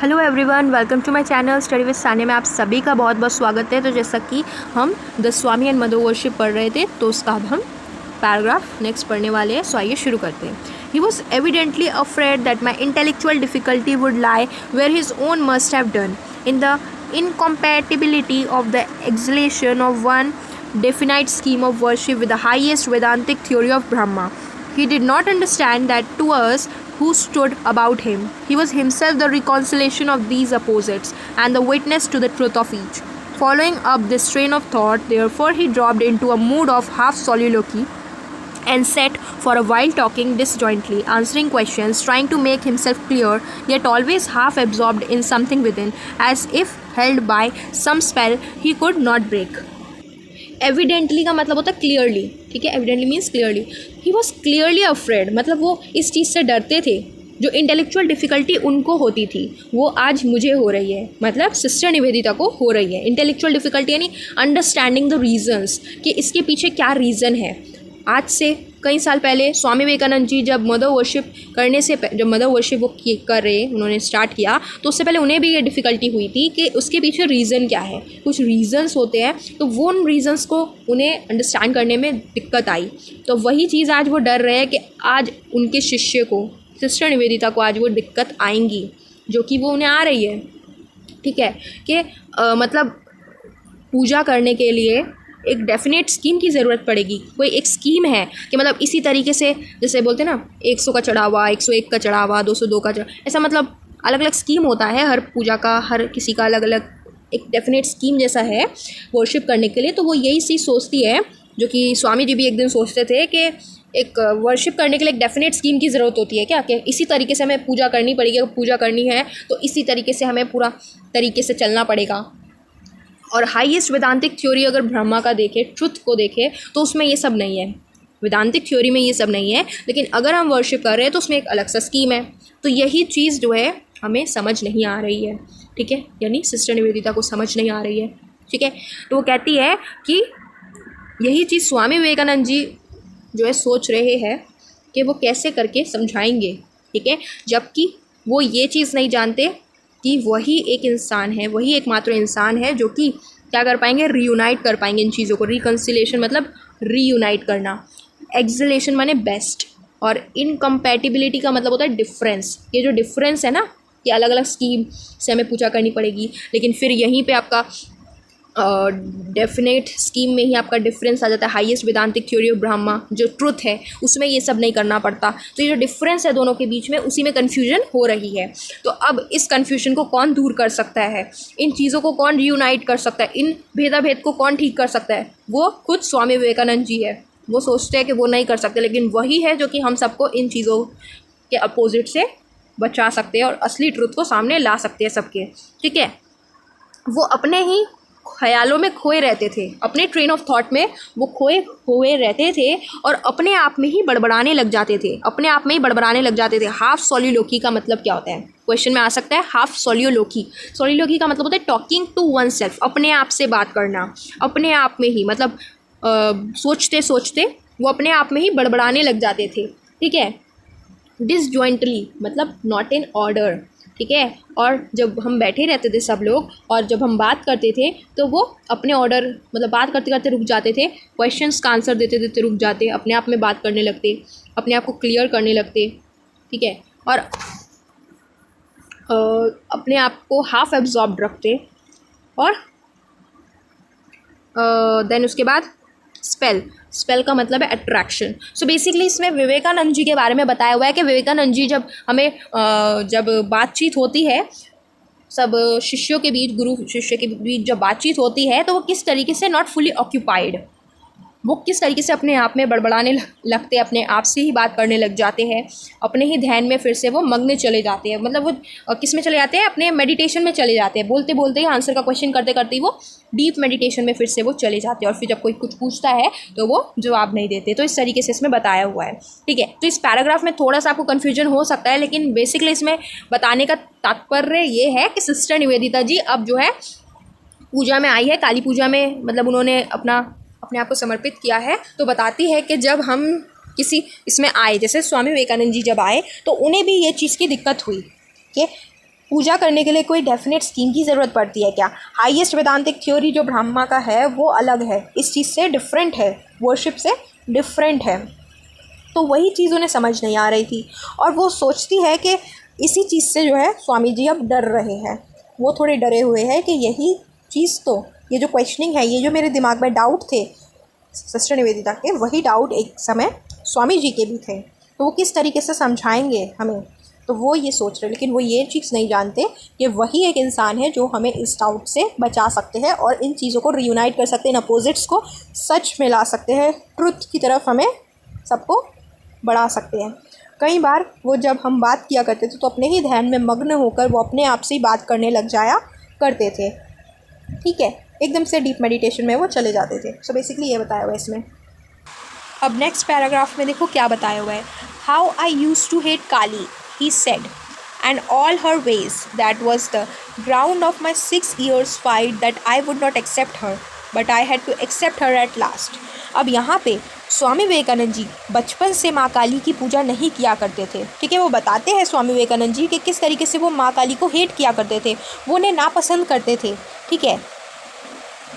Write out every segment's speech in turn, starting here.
Hello everyone, welcome to my channel study with Sania में आप सभी का बहुत बहुत स्वागत है। तो जैसा कि हम the Swami and mother worship पढ़ रहे थे, तो उसका अब हम पैराग्राफ नेक्स्ट पढ़ने वाले हैं। सो आइए शुरू करते हैं। He was evidently afraid that my intellectual difficulty would lie where his own must have done in the incompatibility of the exhalation of one definite scheme of worship with the highest Vedantic theory of Brahma. He did not understand that to us who stood about him, he was himself the reconciliation of these opposites and the witness to the truth of each. Following up this train of thought, therefore, he dropped into a mood of half soliloquy and sat for a while talking disjointly, answering questions, trying to make himself clear, yet always half absorbed in something within, as if held by some spell he could not break. Evidently का मतलब होता है clearly, ठीक है। Evidently means clearly. He was clearly afraid, मतलब वो इस चीज़ से डरते थे। जो इंटेलेक्चुअल डिफ़िकल्टी उनको होती थी वो आज मुझे हो रही है, मतलब सिस्टर निवेदिता को हो रही है। इंटेलेक्चुअल डिफ़िकल्टी यानी अंडरस्टैंडिंग द रीजंस, कि इसके पीछे क्या रीज़न है। आज से कई साल पहले स्वामी विवेकानंद जी जब मदर वर्शिप करने से जब मदर वर्शिप वो कर रहे उन्होंने स्टार्ट किया, तो उससे पहले उन्हें भी ये डिफ़िकल्टी हुई थी कि उसके पीछे रीज़न क्या है। कुछ रीज़न्स होते हैं, तो वो उन रीज़न्स को उन्हें अंडरस्टैंड करने में दिक्कत आई। तो वही चीज़ आज वो डर रहे हैं कि आज उनके शिष्य को, सिस्टर निवेदिता को, आज वो दिक्कत आएंगी जो कि वो उन्हें आ रही है, ठीक है। कि मतलब पूजा करने के लिए एक डेफिनेट स्कीम की ज़रूरत पड़ेगी। कोई एक स्कीम है कि मतलब इसी तरीके से, जैसे बोलते हैं ना 100 का चढ़ावा, 101 का चढ़ावा, 202 का चढ़ावा, ऐसा मतलब अलग अलग स्कीम होता है हर पूजा का, हर किसी का अलग अलग एक डेफिनेट स्कीम जैसा है वर्शिप करने के लिए। तो वो यही चीज़ सोचती है, जो कि स्वामी जी भी एक दिन सोचते थे कि एक वर्शिप करने के लिए एक डेफिनेट स्कीम की ज़रूरत होती है क्या, कि इसी तरीके से हमें पूजा करनी पड़ेगी। अगर पूजा करनी है तो इसी तरीके से हमें पूरा तरीके से चलना पड़ेगा। और हाईएस्ट वेदांतिक थ्योरी अगर ब्रह्मा का देखें, ट्रुथ को देखें, तो उसमें ये सब नहीं है। वेदांतिक थ्योरी में ये सब नहीं है, लेकिन अगर हम वर्शिप कर रहे हैं तो उसमें एक अलग सा स्कीम है। तो यही चीज़ जो है हमें समझ नहीं आ रही है, ठीक है, यानी सिस्टर निवेदिता को समझ नहीं आ रही है, ठीक है। तो वो कहती है कि यही चीज़ स्वामी विवेकानंद जी जो है सोच रहे हैं कि वो कैसे करके समझाएंगे, ठीक है, जबकि वो ये चीज़ नहीं जानते कि वही एक इंसान है, वही एकमात्र इंसान है जो कि क्या कर पाएंगे, रीयूनाइट कर पाएंगे इन चीज़ों को। रिकन्सिलेशन मतलब रीयूनाइट करना, एक्सलेशन माने बेस्ट, और इनकम्पैटिबिलिटी का मतलब होता है डिफरेंस। ये जो डिफरेंस है ना, कि अलग अलग स्कीम से हमें पूजा करनी पड़ेगी, लेकिन फिर यहीं पे आपका डेफिनेट स्कीम में ही आपका डिफरेंस आ जाता है। हाईएस्ट वेदांतिक थ्योरी ऑफ ब्रह्मा जो ट्रुथ है, उसमें ये सब नहीं करना पड़ता। तो ये जो डिफरेंस है दोनों के बीच में, उसी में कन्फ्यूजन हो रही है। तो अब इस कन्फ्यूजन को कौन दूर कर सकता है, इन चीज़ों को कौन रीयूनाइट कर सकता है, इन भेदाभेद को कौन ठीक कर सकता है, वो खुद स्वामी विवेकानंद जी है। वो सोचते हैं कि वो नहीं कर सकते, लेकिन वही है जो कि हम सबको इन चीज़ों के अपोजिट से बचा सकते हैं और असली ट्रुथ को सामने ला सकते हैं सबके, ठीक है। वो अपने ही ख्यालों में खोए रहते थे, अपने ट्रेन ऑफ थॉट में वो खोए हुए रहते थे और अपने आप में ही बड़बड़ाने लग जाते थे, अपने आप में ही बड़बड़ाने लग जाते थे। हाफ सोलियोलोकी का मतलब क्या होता है, क्वेश्चन में आ सकता है। हाफ सोलियोलोकी, सोलियोलोकी का मतलब होता है टॉकिंग टू वन सेल्फ, अपने आप से बात करना, अपने आप में ही, मतलब सोचते सोचते वो अपने आप में ही बड़बड़ाने लग जाते थे, ठीक है। डिसजॉइंटली मतलब नॉट इन ऑर्डर, ठीक है। और जब हम बैठे रहते थे सब लोग और जब हम बात करते थे तो वो अपने ऑर्डर, मतलब बात करते करते रुक जाते थे, क्वेश्चंस का आंसर देते देते रुक जाते, अपने आप में बात करने लगते, अपने आप को क्लियर करने लगते, ठीक है। और अपने आप को हाफ एब्जॉर्ब्ड रखते। और देन उसके बाद स्पेल का मतलब है अट्रैक्शन। सो बेसिकली इसमें विवेकानंद जी के बारे में बताया हुआ है कि विवेकानंद जी जब हमें जब बातचीत होती है सब शिष्यों के बीच, गुरु शिष्य के बीच जब बातचीत होती है, तो वो किस तरीके से नॉट फुली ऑक्यूपाइड, वो किस तरीके से अपने आप में बड़बड़ाने लगते, अपने आप से ही बात करने लग जाते हैं, अपने ही ध्यान में फिर से वो मग्न चले जाते हैं। मतलब वो किस में चले जाते हैं, अपने मेडिटेशन में चले जाते हैं, बोलते बोलते ही, आंसर का क्वेश्चन करते करते ही वो डीप मेडिटेशन में फिर से वो चले जाते हैं। और फिर जब कोई कुछ पूछता है तो वो जवाब नहीं देते। तो इस तरीके से इसमें बताया हुआ है, ठीक है। तो इस पैराग्राफ में थोड़ा सा आपको कन्फ्यूजन हो सकता है, लेकिन बेसिकली इसमें बताने का तात्पर्य ये है कि सिस्टर निवेदिता जी अब जो है पूजा में आई है, काली पूजा में, मतलब उन्होंने अपने आप को समर्पित किया है। तो बताती है कि जब हम किसी इसमें आए, जैसे स्वामी विवेकानंद जी जब आए तो उन्हें भी ये चीज़ की दिक्कत हुई कि पूजा करने के लिए कोई डेफिनेट स्कीम की ज़रूरत पड़ती है क्या? हाईएस्ट वेदांतिक थ्योरी जो ब्रह्मा का है वो अलग है, इस चीज़ से डिफरेंट है, वर्शिप से डिफरेंट है। तो वही चीज़ उन्हें समझ नहीं आ रही थी और वो सोचती है कि इसी चीज़ से जो है स्वामी जी अब डर रहे हैं। वो थोड़े डरे हुए हैं कि यही चीज़ तो, ये जो क्वेश्चनिंग है, ये जो मेरे दिमाग में डाउट थे सिस्टर निवेदिता के, वही डाउट एक समय स्वामी जी के भी थे। तो वो किस तरीके से समझाएंगे हमें, तो वो ये सोच रहे, लेकिन वो ये चीज़ नहीं जानते कि वही एक इंसान है जो हमें इस डाउट से बचा सकते हैं और इन चीज़ों को रियूनाइट कर सकते हैं, इन अपोजिट्स को सच में ला सकते हैं, ट्रुथ की तरफ हमें सबको बढ़ा सकते हैं। कई बार वो जब हम बात किया करते थे तो अपने ही ध्यान में मग्न होकर वो अपने आप से ही बात करने लग जाया करते थे, ठीक है, एकदम से डीप मेडिटेशन में वो चले जाते थे। सो बेसिकली ये बताया हुआ है इसमें। अब नेक्स्ट पैराग्राफ में देखो क्या बताया हुआ है। How I used to hate Kali, he said, and all her ways. That was the ground of my 6 years fight that I would not accept her, but I had to accept her at last. अब यहाँ पे स्वामी विवेकानंद जी बचपन से माँ काली की पूजा नहीं किया करते थे, ठीक है। वो बताते हैं स्वामी विवेकानंद जी कि किस तरीके से वो माँ काली को हेट किया करते थे, वो उन्हें नापसंद करते थे, ठीक है।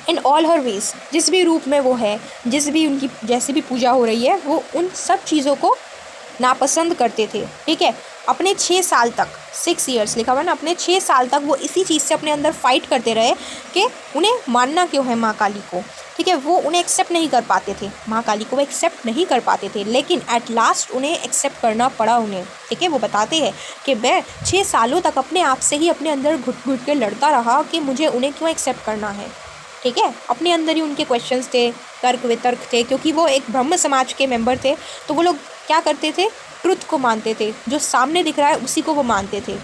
इन ऑल हर वेज, जिस भी रूप में वो है, जिस भी उनकी जैसे भी पूजा हो रही है, वो उन सब चीज़ों को नापसंद करते थे, ठीक है। अपने 6 साल तक, 6 ईयर्स लिखा हुआ ना, अपने 6 साल तक वो इसी चीज़ से अपने अंदर फाइट करते रहे कि उन्हें मानना क्यों है माँ काली को, ठीक है। वो उन्हें एक्सेप्ट नहीं कर पाते थे, माँ काली को वो एक्सेप्ट नहीं कर पाते थे, लेकिन एट लास्ट उन्हें एक्सेप्ट करना पड़ा उन्हें, ठीक है। वो बताते हैं कि मैं 6 सालों तक अपने आप से ही अपने अंदर घुट घुट के लड़ता रहा कि मुझे उन्हें क्यों एक्सेप्ट करना है, ठीक है। अपने अंदर ही उनके क्वेश्चंस थे, तर्क वितर्क थे, क्योंकि वो एक ब्रह्म समाज के मेंबर थे। तो वो लोग क्या करते थे, ट्रुथ को मानते थे, जो सामने दिख रहा है उसी को वो मानते थे,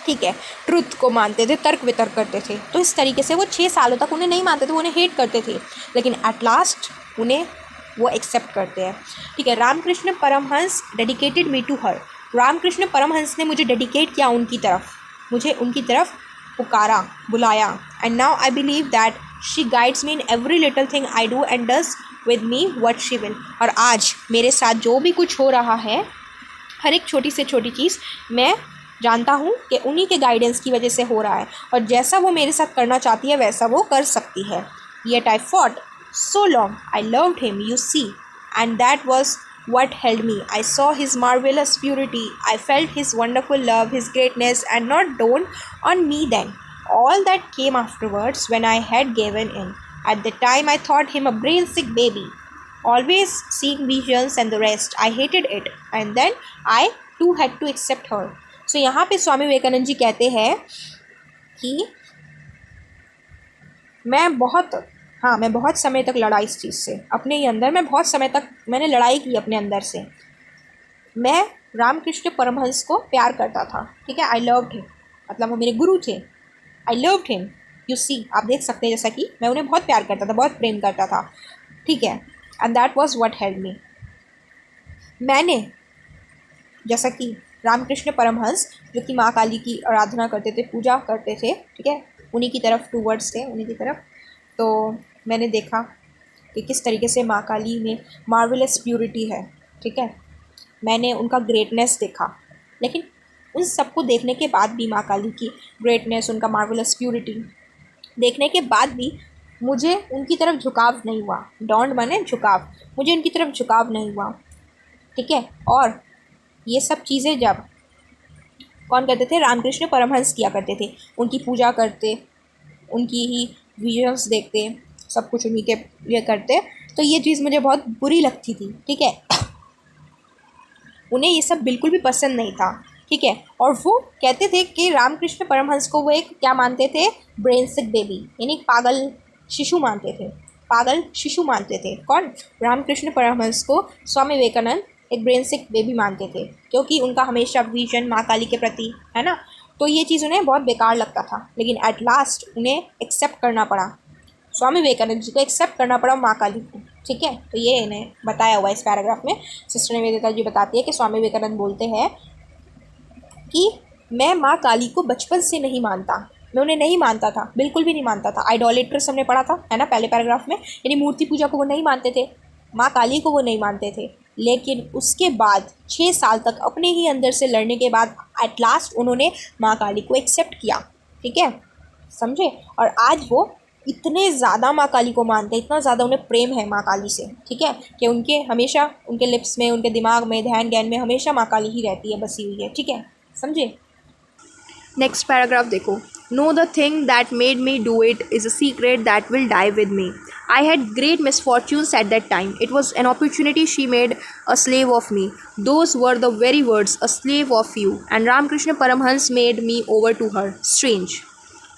ठीक है। ट्रुथ को मानते थे, तर्क वितर्क करते थे। तो इस तरीके से वो 6 सालों तक उन्हें नहीं मानते थे, वो उन्हें हेट करते थे, लेकिन एट लास्ट उन्हें वो एक्सेप्ट करते हैं, ठीक है। Ramakrishna Paramhansa dedicated me to her, Ramakrishna Paramhansa ने मुझे डेडिकेट किया उनकी तरफ, मुझे उनकी तरफ पुकारा, बुलाया। And now I believe that she guides me in every little thing I do and does with me what she will. और आज मेरे साथ जो भी कुछ हो रहा है, हर एक छोटी से छोटी चीज़ मैं जानता हूँ कि उन्हीं के गाइडेंस की वजह से हो रहा है, और जैसा वो मेरे साथ करना चाहती है वैसा वो कर सकती है। Yet I fought so long, I loved him, you see, and that was what held me. I saw his marvelous purity, I felt his wonderful love, his greatness, and not dawned on me then. All that came afterwards when I had given in. At the time I thought him a brain sick baby, always seeing visions and the rest. I hated it, and then I too had to accept her. So यहाँ पे स्वामी विवेकानंद जी कहते हैं कि मैं बहुत समय तक लड़ा इस चीज़ से, अपने ही अंदर मैं बहुत समय तक मैंने लड़ाई की अपने अंदर से। मैं रामकृष्ण परमहंस को प्यार करता था, ठीक है। आई लव्ड हिम, मतलब वो मेरे गुरु थे। आई लव्ड हिम, यू सी, आप देख सकते हैं जैसा कि मैं उन्हें बहुत प्यार करता था, बहुत प्रेम करता था, ठीक है। And that was what held मी। मैंने, जैसा कि रामकृष्ण परमहंस जो कि माँ काली की आराधना करते थे, पूजा करते थे, ठीक है, उन्हीं की तरफ टूवर्ड्स थे, उन्हीं की तरफ। तो मैंने देखा कि किस तरीके से माँ काली में मार्वेलस प्यूरिटी है, ठीक है। मैंने उनका ग्रेटनेस देखा, लेकिन उन सबको देखने के बाद भी, माँ काली की ग्रेटनेस, उनका मार्वेलस प्यूरिटी देखने के बाद भी मुझे उनकी तरफ झुकाव नहीं हुआ। डॉन्ड माने झुकाव, मुझे उनकी तरफ झुकाव नहीं हुआ, ठीक है। और ये सब चीज़ें जब कौन करते थे, रामकृष्ण परमहंस किया करते थे, उनकी पूजा करते, उनकी ही विजन्स देखते, सब कुछ उन्हीं के ये करते, तो ये चीज़ मुझे बहुत बुरी लगती थी, ठीक है। उन्हें ये सब बिल्कुल भी पसंद नहीं था, ठीक है। और वो कहते थे कि रामकृष्ण परमहंस को वो एक क्या मानते थे, ब्रेन सिक बेबी, यानी पागल शिशु मानते थे, पागल शिशु मानते थे। कौन, रामकृष्ण परमहंस को स्वामी विवेकानंद एक ब्रेन सिक बेबी मानते थे, क्योंकि उनका हमेशा विजन माँ काली के प्रति है ना, तो ये चीज़ उन्हें बहुत बेकार लगता था। लेकिन एट लास्ट उन्हें एक्सेप्ट करना पड़ा, स्वामी विवेकानंद जी को एक्सेप्ट करना पड़ा माँ काली को, ठीक है। तो ये इन्हें बताया हुआ है इस पैराग्राफ में। सिस्टर निवेदिता जी बताती है कि स्वामी विवेकानंद बोलते हैं कि मैं माँ काली को बचपन से नहीं मानता, मैं उन्हें नहीं मानता था, बिल्कुल भी नहीं मानता था। आइडोलेट्रस हमने पढ़ा था, है ना, पहले पैराग्राफ में, यानी मूर्ति पूजा को वो नहीं मानते थे, माँ काली को वो नहीं मानते थे, लेकिन उसके बाद 6 साल तक अपने ही अंदर से लड़ने के बाद एट लास्ट उन्होंने माँ काली को एक्सेप्ट किया। ठीक है, समझे। और आज वो इतने ज़्यादा माँ काली को मानते हैं, इतना ज़्यादा उन्हें प्रेम है माँ काली से, ठीक है, कि उनके हमेशा उनके लिप्स में, उनके दिमाग में, ध्यान ज्ञान में हमेशा माँ काली ही रहती है, बसी हुई है। ठीक है, समझे। नेक्स्ट पैराग्राफ देखो। No the thing that made me do it is a secret that will die with me. I had great misfortunes at that time. It was an opportunity she made a slave of me. Those were the very words, a slave of you. And Ramakrishna Paramhans made me over to her. Strange.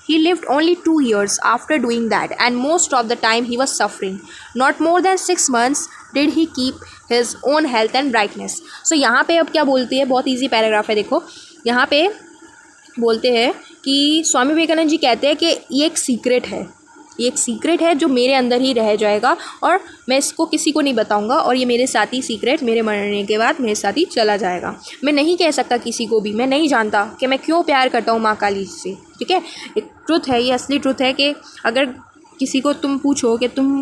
He lived only 2 years after doing that, and most of the time he was suffering. Not more than 6 months did he keep his own health and brightness. So यहाँ पे अब क्या बोलती है, बहुत easy paragraph है, देखो यहाँ पे बोलते हैं कि स्वामी विवेकानंद जी कहते हैं कि ये एक सीक्रेट है, ये एक सीक्रेट है जो मेरे अंदर ही रह जाएगा और मैं इसको किसी को नहीं बताऊंगा, और ये मेरे साथ ही सीक्रेट मेरे मरने के बाद मेरे साथ ही चला जाएगा। मैं नहीं कह सकता किसी को भी, मैं नहीं जानता कि मैं क्यों प्यार करता हूँ माँ काली से। ठीक है, एक ट्रुथ है, ये असली ट्रुथ है कि अगर किसी को तुम पूछो कि तुम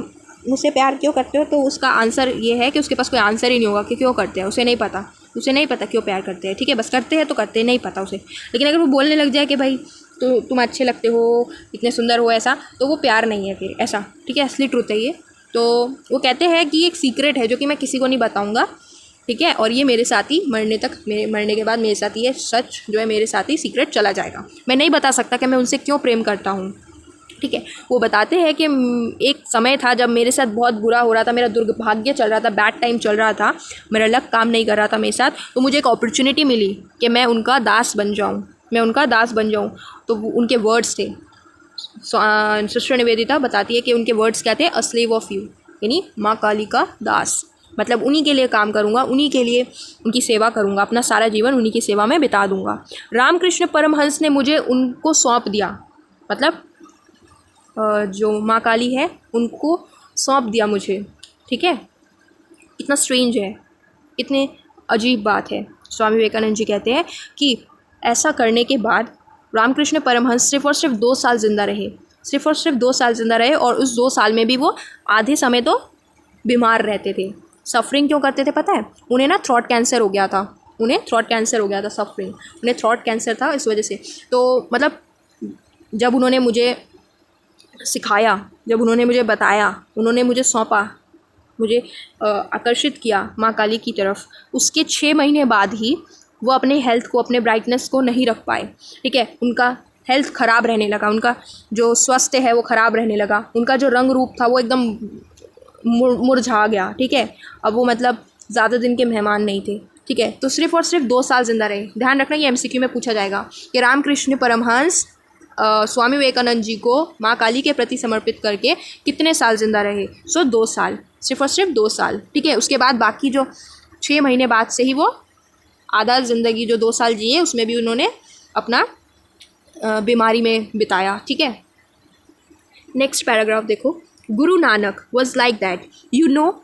मुझसे प्यार क्यों करते हो, तो उसका आंसर ये है कि उसके पास कोई आंसर ही नहीं होगा कि क्यों करते हैं, उसे नहीं पता, उसे नहीं पता क्यों प्यार करते हैं। ठीक है, बस करते हैं तो करते हैं, नहीं पता उसे। लेकिन अगर वो बोलने लग जाए कि भाई तो तुम अच्छे लगते हो, इतने सुंदर हो, ऐसा, तो वो प्यार नहीं है फिर, ऐसा। ठीक है, असली ट्रुथ है ये। तो वो कहते हैं कि एक सीक्रेट है जो कि मैं किसी को नहीं बताऊंगा। ठीक है, और ये मेरे साथ ही मरने तक, मेरे मरने के बाद मेरे साथ ही ये सच जो है मेरे साथ ही सीक्रेट चला जाएगा। मैं नहीं बता सकता कि मैं उनसे क्यों प्रेम करता हूँ। ठीक है, वो बताते हैं कि एक समय था जब मेरे साथ बहुत बुरा हो रहा था, मेरा दुर्भाग्य चल रहा था, बैड टाइम चल रहा था, मेरा लक काम नहीं कर रहा था मेरे साथ, तो मुझे एक अपॉर्चुनिटी मिली कि मैं उनका दास बन जाऊँ, मैं उनका दास बन जाऊँ। तो उनके वर्ड्स थे, सिस्टर निवेदिता बताती है कि उनके वर्ड्स क्या थे, अ स्लेव ऑफ यू, यानी माँ काली का दास, मतलब उन्हीं के लिए काम करूँगा, उन्हीं के लिए उनकी सेवा करूँगा, अपना सारा जीवन उन्हीं की सेवा में बिता दूँगा। रामकृष्ण परमहंस ने मुझे उनको सौंप दिया, मतलब जो माँ काली है उनको सौंप दिया मुझे। ठीक है, इतना स्ट्रेंज है, इतने अजीब बात है। स्वामी विवेकानंद जी कहते हैं कि ऐसा करने के बाद रामकृष्ण परमहंस सिर्फ और सिर्फ 2 साल ज़िंदा रहे, सिर्फ और सिर्फ 2 साल ज़िंदा रहे, और उस 2 साल में भी वो आधे समय तो बीमार रहते थे। सफरिंग क्यों करते थे पता है? उन्हें ना थ्रोट कैंसर हो गया था, उन्हें थ्रोट कैंसर हो गया था, सफरिंग, उन्हें थ्रोट कैंसर था इस वजह से। तो मतलब जब उन्होंने मुझे सिखाया, जब उन्होंने मुझे बताया, उन्होंने मुझे सौंपा, मुझे आकर्षित किया माँ काली की तरफ, उसके 6 महीने बाद ही वो अपने हेल्थ को, अपने ब्राइटनेस को नहीं रख पाए। ठीक है, उनका हेल्थ ख़राब रहने लगा, उनका जो स्वास्थ्य है वो ख़राब रहने लगा, उनका जो रंग रूप था वो एकदम मुरझा गया। ठीक है, अब वो मतलब ज़्यादा दिन के मेहमान नहीं थे। ठीक है, तो सिर्फ और सिर्फ 2 साल ज़िंदा रहे। ध्यान रखना, ये MCQ में पूछा जाएगा कि रामकृष्ण परमहंस स्वामी विवेकानंद जी को माँ काली के प्रति समर्पित करके कितने साल ज़िंदा रहे। 2 साल, सिर्फ और सिर्फ 2 साल। ठीक है, उसके बाद बाकी जो 6 महीने बाद से ही वो आधा ज़िंदगी जो 2 साल जिए उसमें भी उन्होंने अपना बीमारी में बिताया। ठीक है, नेक्स्ट पैराग्राफ देखो। Guru Nanak was like that,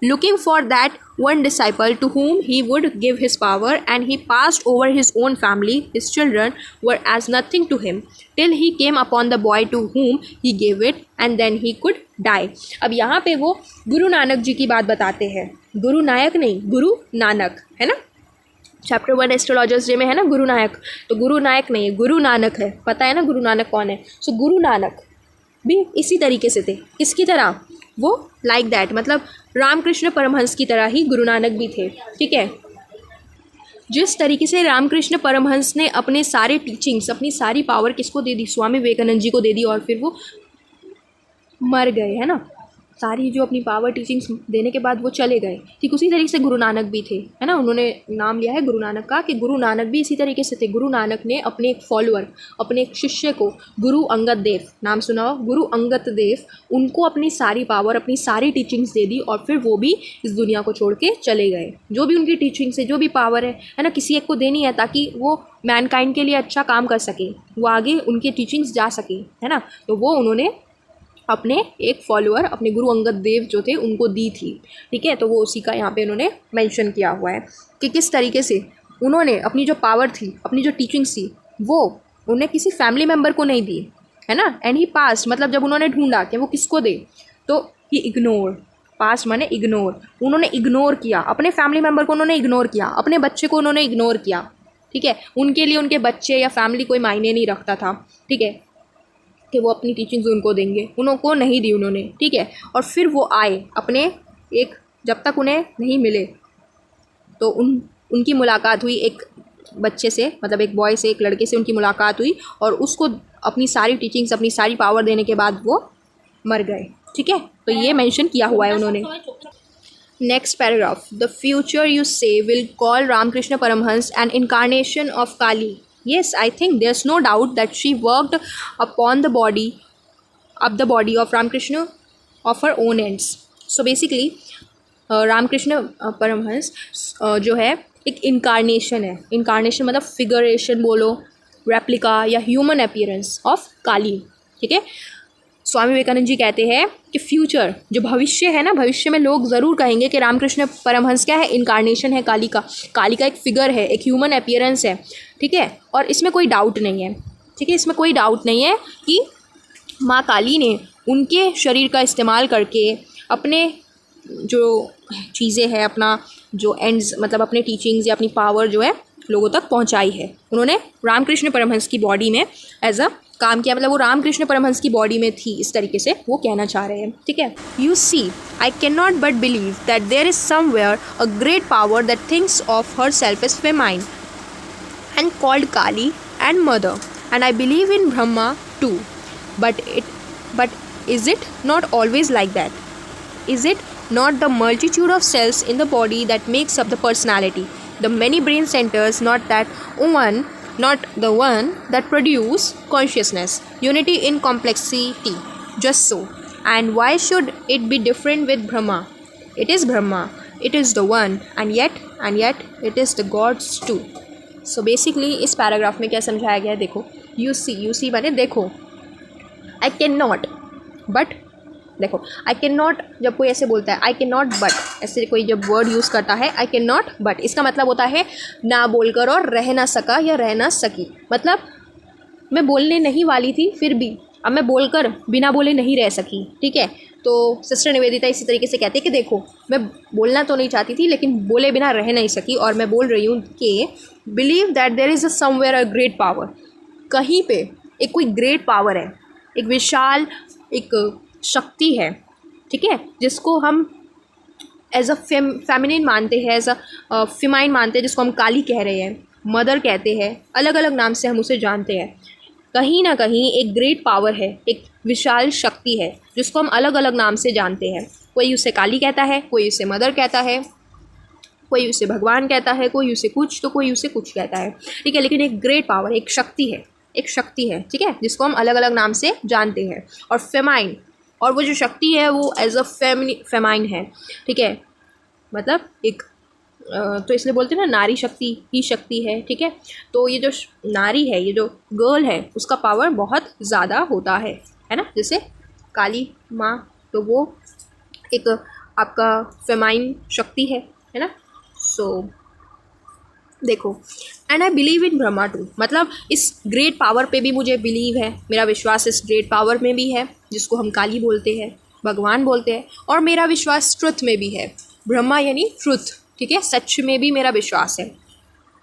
looking for that one disciple to whom he would give his power, and he passed over his own family. His children were as nothing to him till he came upon the boy to whom he gave it, and then he could die. अब यहाँ पे वो गुरु नानक जी की बात बताते हैं, गुरु नायक नहीं, गुरु नानक है ना, चैप्टर 1 एस्ट्रोलॉजर्स डे में है ना गुरु नायक, तो गुरु नायक नहीं, गुरु नानक है। पता है ना गुरु नानक कौन है? सो गुरु नानक भी इसी तरीके से थे, किसकी तरह? वो लाइक दैट, मतलब रामकृष्ण परमहंस की तरह ही गुरु नानक भी थे। ठीक है, जिस तरीके से रामकृष्ण परमहंस ने अपने सारे टीचिंग्स, अपनी सारी पावर किसको दे दी? स्वामी विवेकानंद जी को दे दी, और फिर वो मर गए, है ना, सारी जो अपनी पावर टीचिंग्स देने के बाद वो चले गए। ठीक उसी तरीके से गुरु नानक भी थे, है ना, उन्होंने नाम लिया है गुरु नानक का, कि गुरु नानक भी इसी तरीके से थे। गुरु नानक ने अपने एक फॉलोअर, अपने एक शिष्य को, गुरु अंगद देव, नाम सुना हो, गुरु अंगद देव, उनको अपनी सारी पावर, अपनी सारी टीचिंग्स दे दी, और फिर वो भी इस दुनिया को छोड़ के चले गए। जो भी उनकी टीचिंग्स है, जो भी पावर है ना, किसी एक को देनी है ताकि वो मैनकाइंड के लिए अच्छा काम कर सके, वो आगे उनकी टीचिंग्स जा सके, है ना, तो वो उन्होंने अपने एक फॉलोअर, अपने गुरु अंगद देव जो थे उनको दी थी। ठीक है, तो वो उसी का यहाँ पे उन्होंने मेंशन किया हुआ है कि किस तरीके से उन्होंने अपनी जो पावर थी, अपनी जो टीचिंग्स थी, वो उन्हें किसी फैमिली मेम्बर को नहीं दी, है ना। एंड ही पास्ट, मतलब जब उन्होंने ढूंढा कि वो किसको दे, तो ही इग्नोर, पास्ट माने इग्नोर, उन्होंने इग्नोर किया अपने फैमिली मेम्बर को, उन्होंने इग्नोर किया अपने बच्चे को, उन्होंने इग्नोर किया, ठीक है। उनके लिए उनके बच्चे या फैमिली कोई मायने नहीं रखता था, ठीक है, कि वो अपनी टीचिंग्स उनको देंगे, उनको नहीं दी उन्होंने, ठीक है। और फिर वो आए अपने एक, जब तक उन्हें नहीं मिले तो उनकी मुलाकात हुई एक बच्चे से, मतलब एक बॉय से, एक लड़के से उनकी मुलाकात हुई और उसको अपनी सारी टीचिंग्स, अपनी सारी पावर देने के बाद वो मर गए, ठीक है। तो ये मेंशन किया हुआ है उन्होंने। Next paragraph, the future you say will call Ramakrishna Paramahamsa an incarnation of Kali. Yes, I think there's no doubt that she worked upon the body of Ramakrishna of her own ends. So basically, Ramakrishna Paramhansa जो है एक incarnation है। Incarnation मतलब फिगरेशन बोलो, replica या human appearance of काली, ठीक है। स्वामी विवेकानंद जी कहते हैं कि फ्यूचर जो भविष्य है ना, भविष्य में लोग ज़रूर कहेंगे कि रामकृष्ण परमहंस क्या है, इनकारनेशन है काली का एक फिगर है, एक ह्यूमन अपीयरेंस है, ठीक है। और इसमें कोई डाउट नहीं है, ठीक है, इसमें कोई डाउट नहीं है कि माँ काली ने उनके शरीर का इस्तेमाल करके अपने जो चीज़ें हैं, अपना जो एंड्स, मतलब अपने टीचिंग्स या अपनी पावर जो है लोगों तक पहुँचाई है। उन्होंने रामकृष्ण परमहंस की बॉडी में एज अ काम किया, मतलब वो रामकृष्ण परमहंस की बॉडी में थी, इस तरीके से वो कहना चाह रहे हैं, ठीक है। You see I can not but believe that there is somewhere a great power that thinks of her self as feminine and called Kali and Mother, and I believe in Brahma too. But is it not always like that? Is it not the multitude of cells in the body that makes up the personality? The many brain centers, not the one that produce consciousness, unity in complexity, just so. And why should it be different with Brahma? It is Brahma, it is the one, and yet it is the gods too. So basically इस paragraph में क्या समझाया गया है, देखो, you see माने देखो, आई can not but, देखो आई कैन नॉट जब कोई ऐसे बोलता है, आई कैन नॉट बट, ऐसे कोई जब वर्ड यूज़ करता है आई कैन नॉट बट, इसका मतलब होता है ना बोलकर और रह ना सका या रह ना सकी। मतलब मैं बोलने नहीं वाली थी फिर भी अब मैं बोलकर बिना बोले नहीं रह सकी, ठीक है। तो सिस्टर निवेदिता इसी तरीके से कहते हैं कि देखो मैं बोलना तो नहीं चाहती थी लेकिन बोले बिना रह नहीं सकी, और मैं बोल रही हूँ कि believe that there is a somewhere a great power, कहीं पे एक कोई ग्रेट पावर है, एक विशाल एक शक्ति है, ठीक है, जिसको हम एज अ फेमिनिन मानते हैं, एज अ फिमाइन मानते हैं, जिसको हम काली कह रहे हैं, मदर कहते हैं, अलग अलग नाम से हम उसे जानते हैं। कहीं ना कहीं एक ग्रेट पावर है, एक विशाल शक्ति है जिसको हम अलग अलग नाम से जानते हैं। कोई उसे काली कहता है, कोई उसे मदर कहता है, कोई उसे भगवान कहता है, कोई उसे कुछ तो कोई उसे कुछ कहता है, ठीक है। लेकिन एक ग्रेट पावर, एक शक्ति है, ठीक है, जिसको हम अलग अलग नाम से जानते हैं। और फेमाइन, और वो जो शक्ति है वो एज अ फेमाइन है, ठीक है, मतलब एक तो इसलिए बोलते हैं ना नारी शक्ति ही शक्ति है, ठीक है। तो ये जो नारी है, ये जो गर्ल है, उसका पावर बहुत ज़्यादा होता है ना। जैसे काली माँ तो वो एक आपका फेमाइन शक्ति है ना। सो देखो, and I believe in Brahma too, मतलब इस ग्रेट पावर पे भी मुझे बिलीव है, मेरा विश्वास इस ग्रेट पावर में भी है जिसको हम काली बोलते हैं, भगवान बोलते हैं, और मेरा विश्वास ट्रुथ में भी है। ब्रह्मा यानी ट्रुथ, ठीक है, सच में भी मेरा विश्वास है।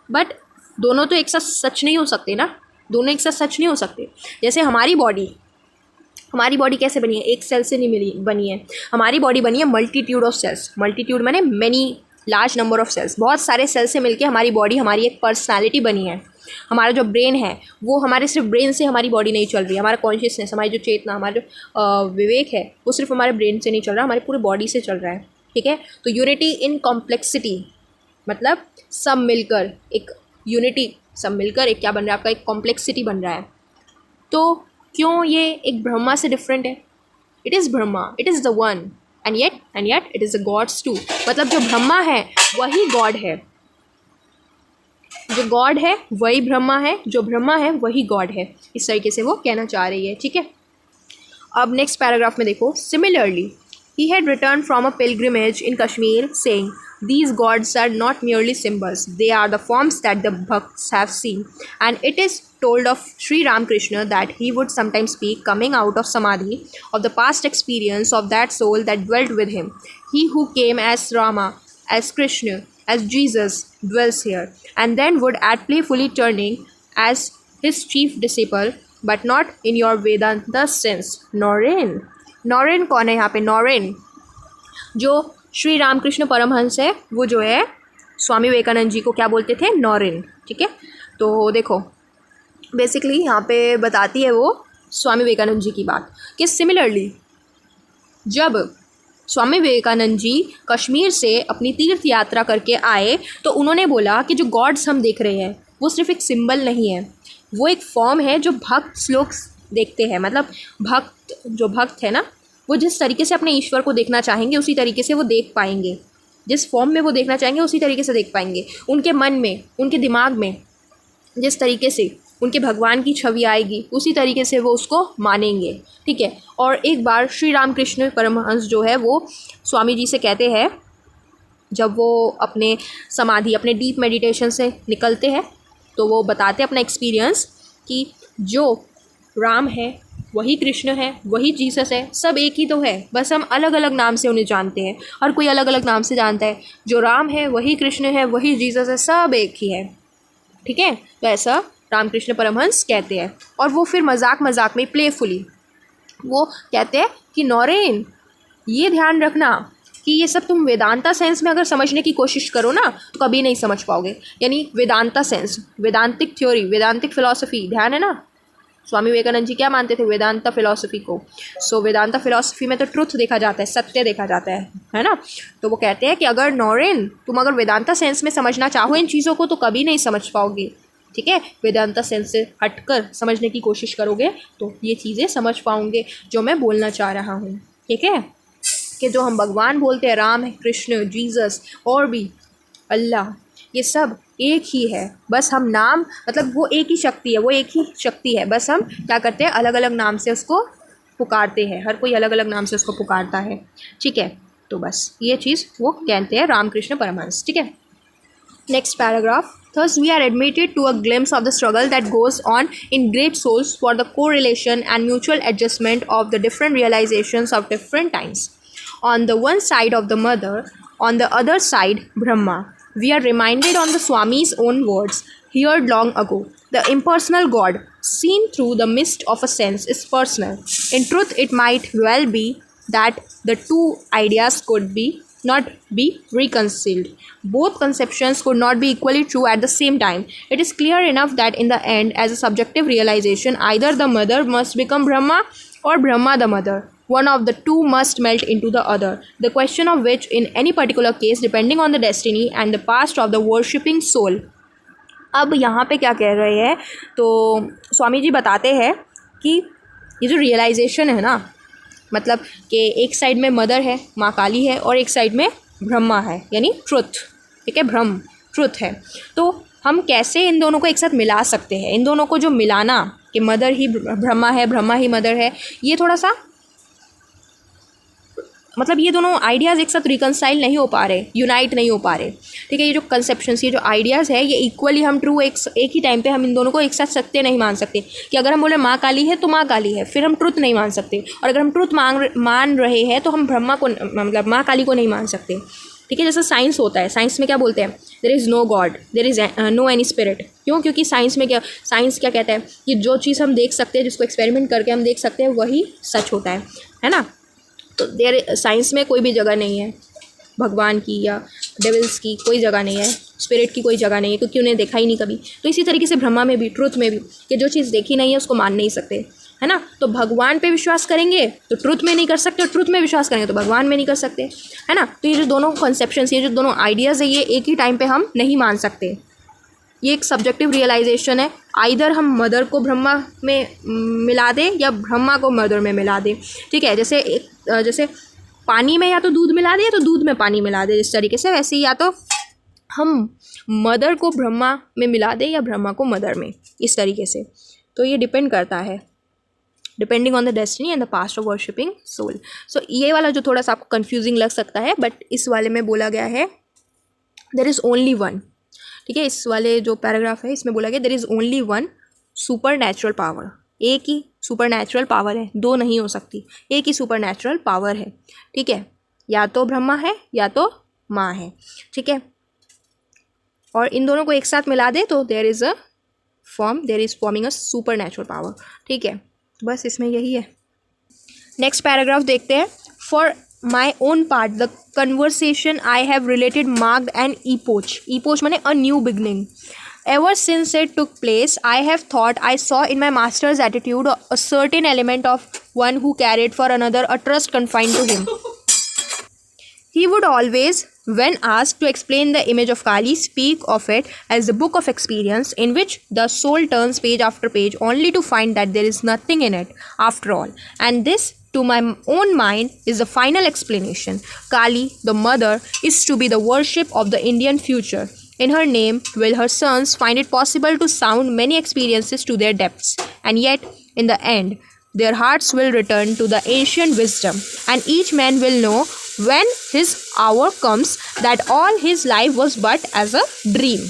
बट दोनों तो एक साथ सच नहीं हो सकते ना, दोनों एक साथ सच नहीं हो सकते। जैसे हमारी बॉडी कैसे बनी है, एक सेल से नहीं बनी है। हमारी बॉडी बनी है मल्टीट्यूड ऑफ सेल्स, मल्टीट्यूड माने many, large number of cells, बहुत सारे सेल से मिलके हमारी बॉडी, हमारी एक पर्सनालिटी बनी है। हमारा जो ब्रेन है वो हमारे सिर्फ ब्रेन से हमारी बॉडी नहीं चल रही है, हमारा कॉन्शियसनेस, हमारी जो चेतना, हमारा जो विवेक है वो सिर्फ हमारे ब्रेन से नहीं चल रहा, हमारी पूरी बॉडी से चल रहा है, ठीक है। तो यूनिटी इन कॉम्प्लेक्सिटी, मतलब सब मिलकर एक यूनिटी, सब मिलकर एक क्या बन रहा है, आपका एक कॉम्प्लेक्सिटी बन रहा है। तो क्यों ये एक ब्रह्मा से डिफरेंट है? It is Brahma, it is the one, and yet it is the gods too, मतलब जो ब्रह्मा है वही गॉड है, जो गॉड है वही ब्रह्मा है, जो ब्रह्मा है वही गॉड है, इस तरीके से वो कहना चाह रही है, ठीक है। अब नेक्स्ट पैराग्राफ में देखो, similarly he had returned from a pilgrimage in Kashmir saying, these gods are not merely symbols, they are the forms that the bhakts have seen, and it is told of Sri Ramakrishna that he would sometimes speak, coming out of samadhi, of the past experience of that soul that dwelt with him. He who came as Rama, as Krishna, as Jesus dwells here, and then would at playfully turning as his chief disciple, but not in your Vedanta sense. Norin. नौरेन कौन है यहाँ पे? नौरेन जो श्री रामकृष्ण परमहंस है, वो जो है स्वामी विवेकानंद जी को क्या बोलते थे? नौरेन। ठीक है, तो देखो बेसिकली यहाँ पे बताती है वो स्वामी विवेकानंद जी की बात कि सिमिलरली जब स्वामी विवेकानंद जी कश्मीर से अपनी तीर्थ यात्रा करके आए तो उन्होंने बोला कि जो गॉड्स हम देख रहे हैं वो सिर्फ एक सिंबल नहीं है, वो एक फॉर्म है जो भक्त लोग देखते हैं। मतलब भक्त है ना, वो जिस तरीके से अपने ईश्वर को देखना चाहेंगे उसी तरीके से वो देख पाएंगे, जिस फॉर्म में वो देखना चाहेंगे उसी तरीके से देख पाएंगे। उनके मन में, उनके दिमाग में जिस तरीके से उनके भगवान की छवि आएगी उसी तरीके से वो उसको मानेंगे। ठीक है, और एक बार श्री रामकृष्ण परमहंस जो है वो स्वामी जी से कहते हैं, जब वो अपने समाधि, अपने डीप मेडिटेशन से निकलते हैं तो वो बताते हैं अपना एक्सपीरियंस कि जो राम है वही कृष्ण है, वही जीसस है, सब एक ही तो है, बस हम अलग अलग नाम से उन्हें जानते हैं। हर कोई अलग अलग नाम से जानता है। जो राम है वही कृष्ण है, वही जीसस है, सब एक ही है। ठीक है, तो ऐसा रामकृष्ण परमहंस कहते हैं। और वो फिर मजाक मजाक में प्लेफुली वो कहते हैं कि नौरेन ये ध्यान रखना कि ये सब तुम वेदांता सेंस में अगर समझने की कोशिश करो ना तो कभी नहीं समझ पाओगे। यानी वेदांता सेंस, वेदांतिक थ्योरी, वेदांतिक फिलॉसफी, ध्यान है ना। स्वामी विवेकानंद जी क्या मानते थे? वेदांता फिलॉसफी को। सो वेदांता फिलॉसफी में तो ट्रुथ देखा जाता है, सत्य देखा जाता है ना। तो वो कहते हैं कि अगर नौरेन तुम अगर वेदांता सेंस में समझना चाहो इन चीज़ों को तो कभी नहीं समझ पाओगे। ठीक है, वेदांता सेंस से हटकर समझने की कोशिश करोगे तो ये चीज़ें समझ पाओगे जो मैं बोलना चाह रहा हूँ। ठीक है, कि जो हम भगवान बोलते हैं, राम है, कृष्ण, जीसस और भी अल्लाह, ये सब एक ही है। बस हम नाम, मतलब वो एक ही शक्ति है, वो एक ही शक्ति है, बस हम क्या करते हैं, अलग अलग नाम से उसको पुकारते हैं। हर कोई अलग अलग नाम से उसको पुकारता है। ठीक है, तो बस ये चीज़ वो कहते हैं रामकृष्ण परमहंस। ठीक है, next paragraph. Thus we are admitted to a glimpse of the struggle that goes on in great souls for the correlation and mutual adjustment of the different realizations of different times. On the one side of the mother, on the other side Brahma. We are reminded on the Swami's own words, heard long ago. The impersonal God, seen through the mist of a sense, is personal. In truth, it might well be that the two ideas could not be reconciled. Both conceptions could not be equally true at the same time. It is clear enough that in the end, as a subjective realization, either the mother must become Brahma or Brahma the mother. One of the two must melt into the other. The question of which, in any particular case, depending on the destiny and the past of the worshipping soul. अब यहाँ पे क्या कह रहे हैं, तो स्वामी जी बताते हैं कि ये जो रियलाइजेशन है ना, मतलब कि एक साइड में मदर है, माँ काली है, और एक साइड में ब्रह्मा है, यानी ट्रुथ। ठीक है, ब्रह्म ट्रुथ है। तो हम कैसे इन दोनों को एक साथ मिला सकते हैं? इन दोनों को जो मिलाना कि मदर ही ब्रह्मा है, ब्रह्मा ही मदर है, ये थोड़ा सा, मतलब ये दोनों आइडियाज़ एक साथ रिकनसाइल नहीं हो पा रहे, यूनाइट नहीं हो पा रहे। ठीक है, ये जो कंसेप्शंस, ये जो आइडियाज़ है, ये इक्वली हम ट्रू एक ही टाइम पे हम इन दोनों को एक साथ सत्य नहीं मान सकते। कि अगर हम बोले माँ काली है तो माँ काली है, फिर हम ट्रुथ नहीं मान सकते। और अगर हम ट्रुथ मान रहे हैं तो हम ब्रह्मा को, मतलब माँ काली को नहीं मान सकते। ठीक है, जैसा साइंस होता है, साइंस में क्या बोलते हैं? There is no god, there is no any spirit. क्यों? क्योंकि साइंस क्या कहता है कि जो चीज़ हम देख सकते हैं, जिसको एक्सपेरिमेंट करके हम देख सकते हैं, वही सच होता है ना। तो साइंस में कोई भी जगह नहीं है भगवान की या डेविल्स की, कोई जगह नहीं है, स्पिरिट की कोई जगह नहीं है, क्योंकि उन्हें देखा ही नहीं कभी। तो इसी तरीके से ब्रह्मा में भी, ट्रुथ में भी, कि जो चीज़ देखी नहीं है उसको मान नहीं सकते, है ना। तो भगवान पे विश्वास करेंगे तो ट्रुथ में नहीं कर सकते, और ट्रुथ में विश्वास करेंगे तो भगवान में नहीं कर सकते, है ना। तो ये जो दोनों कॉन्सेप्शंस, ये जो दोनों आइडियाज़ है, ये एक ही टाइम पे हम नहीं मान सकते। ये एक सब्जेक्टिव रियलाइजेशन है। आइदर हम मदर को ब्रह्मा में मिला दें या ब्रह्मा को मदर में मिला दें। ठीक है, जैसे पानी में या तो दूध मिला दें तो दूध में पानी मिला दें, इस तरीके से। वैसे ही या तो हम मदर को ब्रह्मा में मिला दें या ब्रह्मा को मदर में, इस तरीके से। तो ये डिपेंड करता है, depending on the destiny and the past of worshipping soul. So ये वाला जो थोड़ा सा आपको कन्फ्यूजिंग लग सकता है, बट इस वाले में बोला गया है देयर इज़ ओनली वन। ठीक है, इस वाले जो पैराग्राफ है इसमें बोला गया there is only one super natural power, एक ही सुपर नेचुरल पावर है, दो नहीं हो सकती, एक ही सुपर नेचुरल पावर है, ठीक है, या तो ब्रह्मा है या तो माँ है, ठीक है, और इन दोनों को एक साथ मिला दे तो there is forming a super natural power, ठीक है, बस इसमें यही है। नेक्स्ट पैराग्राफ देखते हैं। For my own part the conversation I have related marked N epoch माने a new beginning. Ever since it took place, I have thought I saw in my master's attitude a certain element of one who carried for another a trust confined to him. He would always, when asked to explain the image of Kali, speak of it as the book of experience in which the soul turns page after page only to find that there is nothing in it after all. And this, to my own mind, is the final explanation. Kali, the mother, is to be the worship of the Indian future. In her name will her sons find it possible to sound many experiences to their depths, and yet, in the end, their hearts will return to the ancient wisdom, and each man will know when his hour comes that all his life was but as a dream.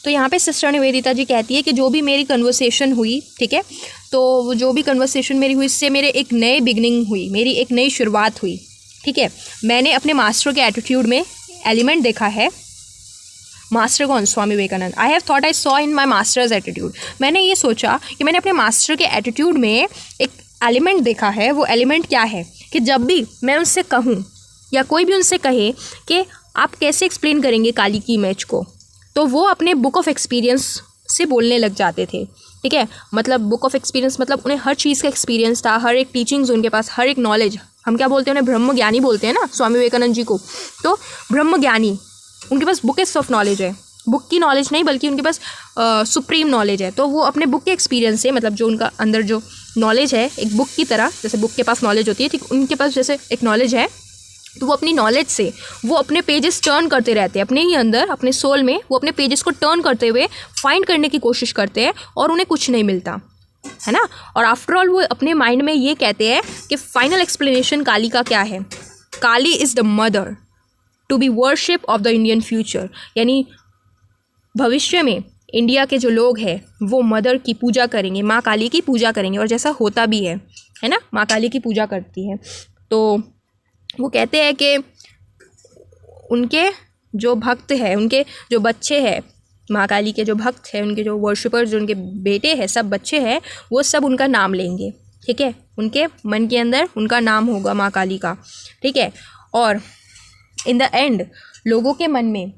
तो यहाँ पे sister Nivedita जी कहती है कि जो भी मेरी conversation हुई, ठीक है, तो जो भी कन्वर्सेशन मेरी हुई इससे मेरे एक नए बिगनिंग हुई, मेरी एक नई शुरुआत हुई, ठीक है। मैंने अपने मास्टर के एटीट्यूड में एलिमेंट देखा है। मास्टर कौन? Swami Vivekananda. I have thought I saw in my master's attitude. मैंने ये सोचा कि मैंने अपने मास्टर के एटीट्यूड में एक एलिमेंट देखा है। वो एलिमेंट क्या है कि जब भी मैं उनसे कहूँ या कोई भी उनसे कहे कि आप कैसे एक्सप्लेन करेंगे काली की इमेज को, तो वो अपने बुक ऑफ एक्सपीरियंस से बोलने लग जाते थे, ठीक है। मतलब बुक ऑफ एक्सपीरियंस मतलब उन्हें हर चीज़ का एक्सपीरियंस था, हर एक टीचिंग्स उनके पास, हर एक नॉलेज। हम क्या बोलते हैं उन्हें? ब्रह्म ज्ञानी बोलते हैं ना स्वामी विवेकानंद जी को। तो ब्रह्म ज्ञानी, उनके पास बुकेट्स ऑफ नॉलेज है, बुक की नॉलेज नहीं बल्कि उनके पास सुप्रीम नॉलेज है। तो वो अपने बुक के एक्सपीरियंस से, मतलब जो उनका अंदर जो नॉलेज है एक बुक की तरह, जैसे बुक के पास नॉलेज होती है, ठीक उनके पास जैसे एक नॉलेज है, तो वो अपनी नॉलेज से वो अपने पेजेस टर्न करते रहते हैं, अपने ही अंदर अपने सोल में वो अपने पेजेस को टर्न करते हुए फाइंड करने की कोशिश करते हैं और उन्हें कुछ नहीं मिलता है ना। और आफ्टर ऑल वो अपने माइंड में ये कहते हैं कि फाइनल एक्सप्लेनेशन काली का क्या है। Kali is the mother to be worship of the Indian future, यानी भविष्य में इंडिया के जो लोग हैं वो मदर की पूजा करेंगे, माँ काली की पूजा करेंगे, और जैसा होता भी है ना, माँ काली की पूजा करती है। तो वो कहते हैं कि उनके जो भक्त हैं, उनके जो बच्चे हैं, माँ काली के जो भक्त हैं, उनके जो वर्शिपर्स, जो उनके बेटे हैं, सब बच्चे हैं, वो सब उनका नाम लेंगे, ठीक है। उनके मन के अंदर उनका नाम होगा माँ काली का, ठीक है। और इन द एंड लोगों के मन में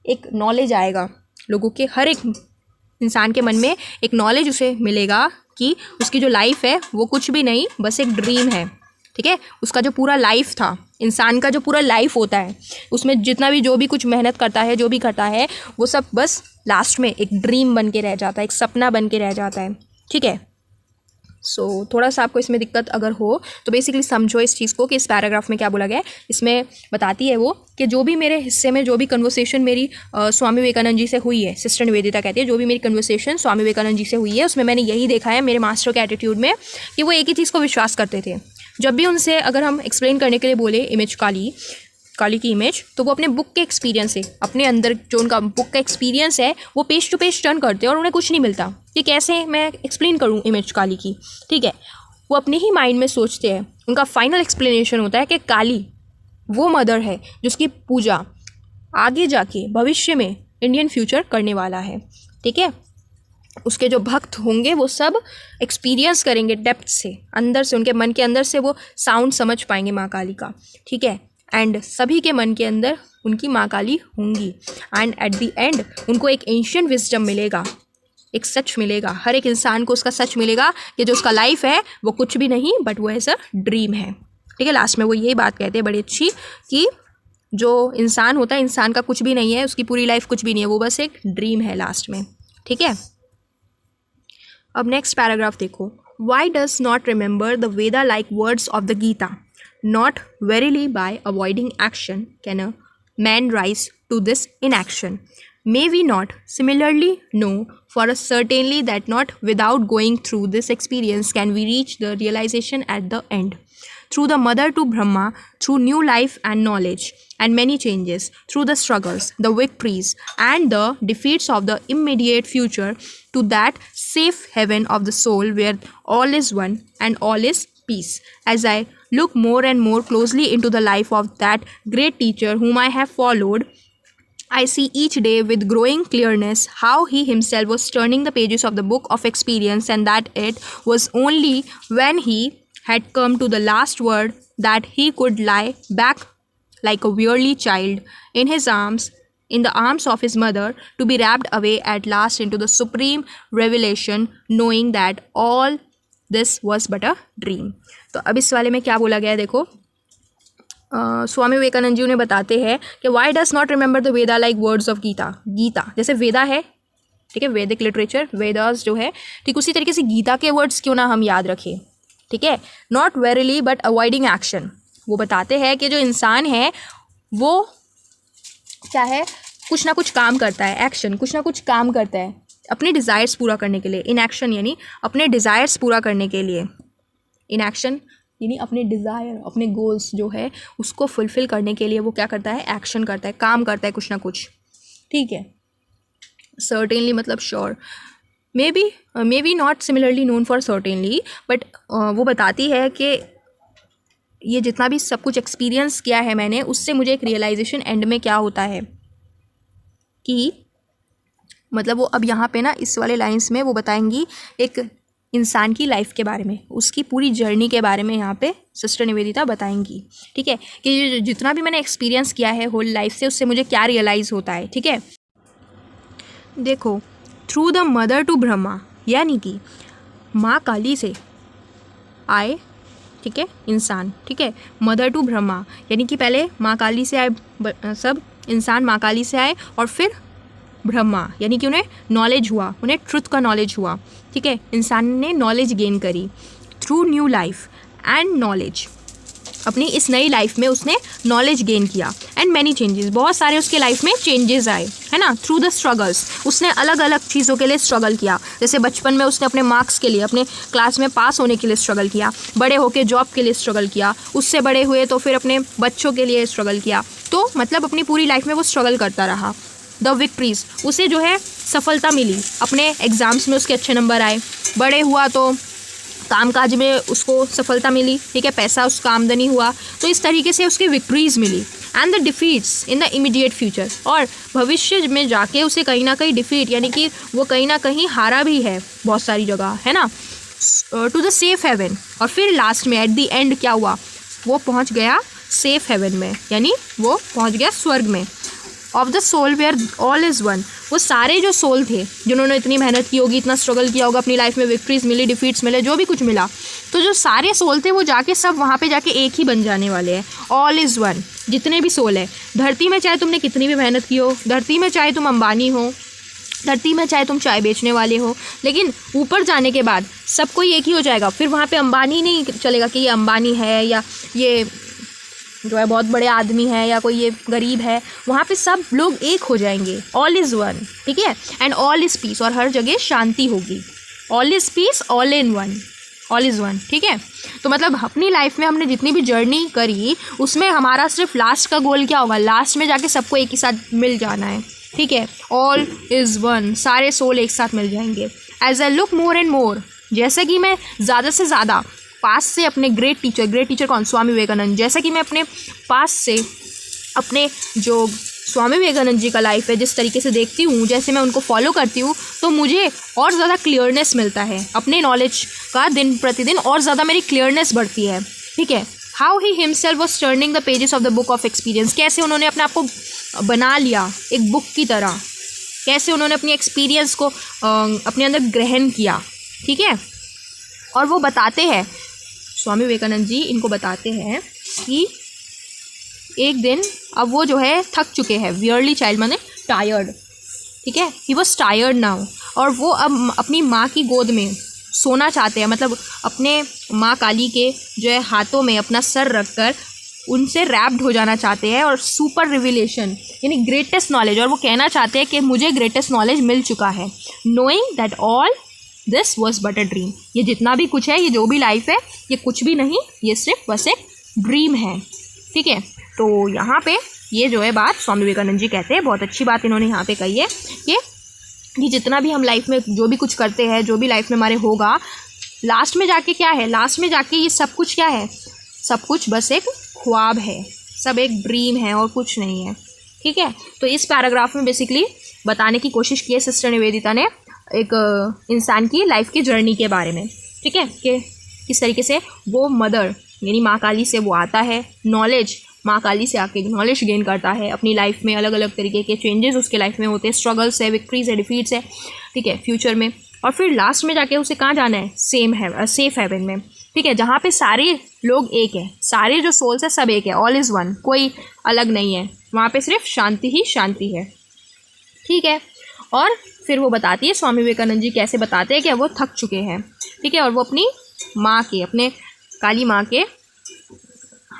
एक नॉलेज आएगा, लोगों के हर एक इंसान के मन में एक नॉलेज उसे मिलेगा कि उसकी जो लाइफ है वो कुछ भी नहीं, बस एक ड्रीम है, ठीक है। उसका जो पूरा लाइफ था, इंसान का जो पूरा लाइफ होता है, उसमें जितना भी जो भी कुछ मेहनत करता है, जो भी करता है, वो सब बस लास्ट में एक ड्रीम बन के रह जाता है, एक सपना बन के रह जाता है, ठीक है। सो थोड़ा सा आपको इसमें दिक्कत अगर हो तो बेसिकली समझो इस चीज़ को कि इस पैराग्राफ में क्या बोला गया है। इसमें बताती है वो कि जो भी मेरे हिस्से में जो भी कन्वर्सेशन मेरी स्वामी विवेकानंद जी से हुई है, सिस्टर निवेदिता कहती है जो भी मेरी कन्वर्सेशन स्वामी विवेकानंद जी से हुई है उसमें मैंने यही देखा है मेरे मास्टर के एटीट्यूड में कि वो एक ही चीज़ को विश्वास करते थे। जब भी उनसे अगर हम एक्सप्लेन करने के लिए बोले इमेज काली की इमेज, तो वो अपने बुक के एक्सपीरियंस से, अपने अंदर जो उनका बुक का एक्सपीरियंस है वो पेज टू पेज टर्न करते हैं और उन्हें कुछ नहीं मिलता कि कैसे मैं एक्सप्लेन करूँ इमेज काली की, ठीक है। वो अपने ही माइंड में सोचते हैं। उनका फाइनल एक्सप्लेनेशन होता है कि काली वो मदर है जिसकी पूजा आगे जाके भविष्य में इंडियन फ्यूचर करने वाला है, ठीक है। उसके जो भक्त होंगे वो सब एक्सपीरियंस करेंगे डेप्थ से, अंदर से, उनके मन के अंदर से वो साउंड समझ पाएंगे माँ काली का, ठीक है। एंड सभी के मन के अंदर उनकी माँ काली होंगी एंड एट द एंड उनको एक एंशिएंट विजडम मिलेगा, एक सच मिलेगा। हर एक इंसान को उसका सच मिलेगा कि जो उसका लाइफ है वो कुछ भी नहीं बट वो ऐसा ड्रीम है, ठीक है। लास्ट में वो यही बात कहते हैं बड़ी अच्छी कि जो इंसान होता है, इंसान का कुछ भी नहीं है, उसकी पूरी लाइफ कुछ भी नहीं है, वो बस एक ड्रीम है लास्ट में, ठीक है। अब नेक्स्ट पैराग्राफ देखो। Why does not remember the Veda like words of the Gita, not verily by avoiding action can a man rise to this inaction. May we not similarly know for a certainly that not without going through this experience can we reach the realization at the end. through the mother to Brahma, through new life and knowledge, and many changes, through the struggles, the victories, and the defeats of the immediate future, to that safe heaven of the soul where all is one and all is peace. As I look more and more closely into the life of that great teacher whom I have followed, I see each day with growing clearness how he himself was turning the pages of the book of experience, and that it was only when he had come to the last word that he could lie back like a weary child in his arms, in the arms of his mother, to be wrapped away at last into the supreme revelation, knowing that all this was but a dream. तो अब इस वाले में क्या बोला गया है देखो. स्वामी विवेकानंद जी उन्हें बताते हैं कि why does not remember the Veda like words of Gita. Gita जैसे वेदा है, ठीक है, वैदिक लिटरेचर, वेदास जो है, ठीक उसी तरीके से गीता के वर्ड्स क्यों ना हम याद रखें. ठीक है, not verily but avoiding action. वो बताते हैं कि जो इंसान है वो क्या है, कुछ ना कुछ काम करता है, एक्शन, कुछ ना कुछ काम करता है अपने डिज़ायर्स पूरा करने के लिए. इन एक्शन यानी अपने डिज़ायर्स पूरा करने के लिए. इन एक्शन यानी अपने डिज़ायर, अपने गोल्स जो है उसको फुलफ़िल करने के लिए वो क्या करता है, एक्शन करता है, काम करता है कुछ ना कुछ. ठीक है, सर्टेनली मतलब sure, may be not similarly known for certainly, but वो बताती है कि ये जितना भी सब कुछ एक्सपीरियंस किया है मैंने, उससे मुझे एक रियलाइजेशन एंड में क्या होता है कि मतलब वो अब यहाँ पे ना इस वाले लाइंस में वो बताएंगी एक इंसान की लाइफ के बारे में, उसकी पूरी जर्नी के बारे में यहाँ पे सिस्टर निवेदिता बताएंगी. ठीक है, कि जितना भी मैंने एक्सपीरियंस किया है होल लाइफ से, उससे मुझे क्या रियलाइज़ होता है. ठीक है, देखो, through the mother to Brahma, यानी कि माँ काली से आए, ठीक है, इंसान. ठीक है, मदर टू ब्रह्मा यानी कि पहले माँ काली से आए सब इंसान, माँ काली से आए, और फिर ब्रह्मा यानी कि उन्हें नॉलेज हुआ, उन्हें ट्रुथ का नॉलेज हुआ. ठीक है, इंसान ने नॉलेज गेन करी through new life and knowledge. अपनी इस नई लाइफ में उसने नॉलेज गेन किया. एंड मैनी चेंजेस, बहुत सारे उसके लाइफ में चेंजेस आए, है ना. थ्रू द स्ट्रगल्स, उसने अलग अलग चीज़ों के लिए स्ट्रगल किया. जैसे बचपन में उसने अपने मार्क्स के लिए, अपने क्लास में पास होने के लिए स्ट्रगल किया. बड़े होकर जॉब के लिए स्ट्रगल किया. उससे बड़े हुए तो फिर अपने बच्चों के लिए स्ट्रगल किया. तो मतलब अपनी पूरी लाइफ में वो स्ट्रगल करता रहा. द विक्ट्रीज, उसे जो है सफलता मिली, अपने एग्ज़ाम्स में उसके अच्छे नंबर आए. बड़े हुआ तो कामकाज में उसको सफलता मिली. ठीक है, पैसा उसका आमदनी हुआ. तो इस तरीके से उसकी विक्ट्रीज मिली. And the defeats in the immediate future, और भविष्य में जाके उसे कहीं ना कहीं डिफीट यानी कि वो कहीं ना कहीं हारा भी है बहुत सारी जगह, है ना. टू द सेफ हेवन, और फिर लास्ट में एट द एंड क्या हुआ, वो पहुँच गया सेफ हेवन में, यानी वो पहुँच गया स्वर्ग में. Of the soul where all is one, वो सारे जो सोल थे जिन्होंने इतनी मेहनत की होगी, इतना स्ट्रगल किया होगा, अपनी लाइफ में विक्ट्रीज मिली, डिफीट्स मिले, जो भी कुछ मिला, तो जो सारे सोल थे वो जाके सब वहाँ पे जाके एक ही बन जाने वाले हैं. ऑल इज़ वन, जितने भी सोल है धरती में, चाहे तुमने कितनी भी मेहनत की हो, धरती में चाहे तुम अंबानी हो, धरती में चाहे तुम चाय बेचने वाले हो, लेकिन ऊपर जाने के बाद सब कोई एक ही हो जाएगा. फिर वहाँ पे अंबानी नहीं चलेगा कि ये अंबानी है या ये जो है बहुत बड़े आदमी है या कोई ये गरीब है. वहाँ पे सब लोग एक हो जाएंगे. All is one. ठीक है, एंड ऑल इज़ पीस, और हर जगह शांति होगी. All is piece, all in one, all is one. ठीक है, तो मतलब अपनी लाइफ में हमने जितनी भी जर्नी करी उसमें हमारा सिर्फ लास्ट का गोल क्या होगा, लास्ट में जाके सबको एक ही साथ मिल जाना है. ठीक है, ऑल इज़ वन, सारे सोल एक साथ मिल जाएंगे. As I look more and more, जैसे कि मैं ज़्यादा से ज़्यादा पास से अपने ग्रेट टीचर कौन, स्वामी विवेकानंद, जैसा कि मैं अपने पास से अपने जो स्वामी विवेकानंद जी का लाइफ है जिस तरीके से देखती हूँ, जैसे मैं उनको फॉलो करती हूँ, तो मुझे और ज़्यादा क्लियरनेस मिलता है अपने नॉलेज का. दिन प्रतिदिन और ज़्यादा मेरी क्लियरनेस बढ़ती है. ठीक है, how he himself was turning the pages of the book of experience, कैसे उन्होंने अपने आप को बना लिया एक बुक की तरह, कैसे उन्होंने अपनी एक्सपीरियंस को अपने अंदर ग्रहण किया. ठीक है, और वो बताते हैं, स्वामी विवेकानंद जी इनको बताते हैं कि एक दिन अब वो जो है थक चुके हैं, वियरली चाइल्ड माने टायर्ड. ठीक है, ही वॉज टायर्ड नाउ, और वो अब अपनी माँ की गोद में सोना चाहते हैं. मतलब अपने माँ काली के जो है हाथों में अपना सर रखकर उनसे रैप्ड हो जाना चाहते हैं, और सुपर रिविलेशन यानी ग्रेटेस्ट नॉलेज, और वो कहना चाहते हैं कि मुझे ग्रेटेस्ट नॉलेज मिल चुका है. Knowing that all this was but a dream. ये जितना भी कुछ है, ये जो भी लाइफ है, ये कुछ भी नहीं, ये सिर्फ बस एक ड्रीम है। ठीक है, तो यहाँ पे ये जो है बात स्वामी विवेकानंद जी कहते हैं, बहुत अच्छी बात इन्होंने यहाँ पे कही है कि जितना भी हम लाइफ में जो भी कुछ करते हैं, जो भी लाइफ में हमारे होगा, लास्ट में जाके क्या है, लास्ट में जाके ये सब कुछ क्या है, सब कुछ बस एक ख्वाब है, सब एक ड्रीम है और कुछ नहीं है। ठीक है, तो इस पैराग्राफ में बेसिकली बताने की कोशिश की है सिस्टर निवेदिता ने एक इंसान की लाइफ की जर्नी के बारे में। ठीक है, कि किस तरीके से वो मदर यानी माँ काली से वो आता है, नॉलेज माँ काली से आके नॉलेज गेन करता है अपनी लाइफ में, अलग अलग तरीके के चेंजेस उसके लाइफ में होते हैं, स्ट्रगल्स है, विक्ट्रीज है, डिफीट्स है। ठीक है, फ्यूचर में, और फिर लास्ट में जाके उसे कहाँ जाना है, सेफ हेवन में। ठीक है, जहाँ पे सारे लोग एक है, सारे जो सोल्स है सब एक है, ऑल इज़ वन, कोई अलग नहीं है, वहाँ पे सिर्फ शांति ही शांति है। ठीक है, और फिर वो बताती है, स्वामी विवेकानंद जी कैसे बताते हैं कि वो थक चुके हैं। ठीक है, और वो अपनी माँ के, अपने काली माँ के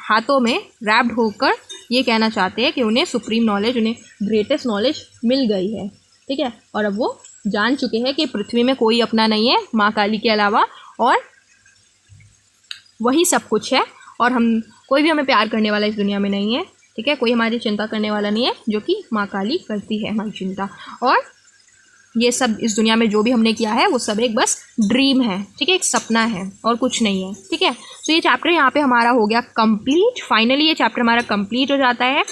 हाथों में रैप्ड होकर ये कहना चाहते हैं कि उन्हें सुप्रीम नॉलेज, उन्हें ग्रेटेस्ट नॉलेज मिल गई है। ठीक है, और अब वो जान चुके हैं कि पृथ्वी में कोई अपना नहीं है माँ काली के अलावा, और वही सब कुछ है, और हम कोई भी हमें प्यार करने वाला इस दुनिया में नहीं है। ठीक है, कोई हमारी चिंता करने वाला नहीं है, जो कि माँ काली करती है हमारी चिंता, और ये सब इस दुनिया में जो भी हमने किया है वो सब एक बस ड्रीम है। ठीक है, एक सपना है और कुछ नहीं है। ठीक है, तो ये चैप्टर यहाँ पे हमारा हो गया कंप्लीट, फाइनली ये चैप्टर हमारा कंप्लीट हो जाता है।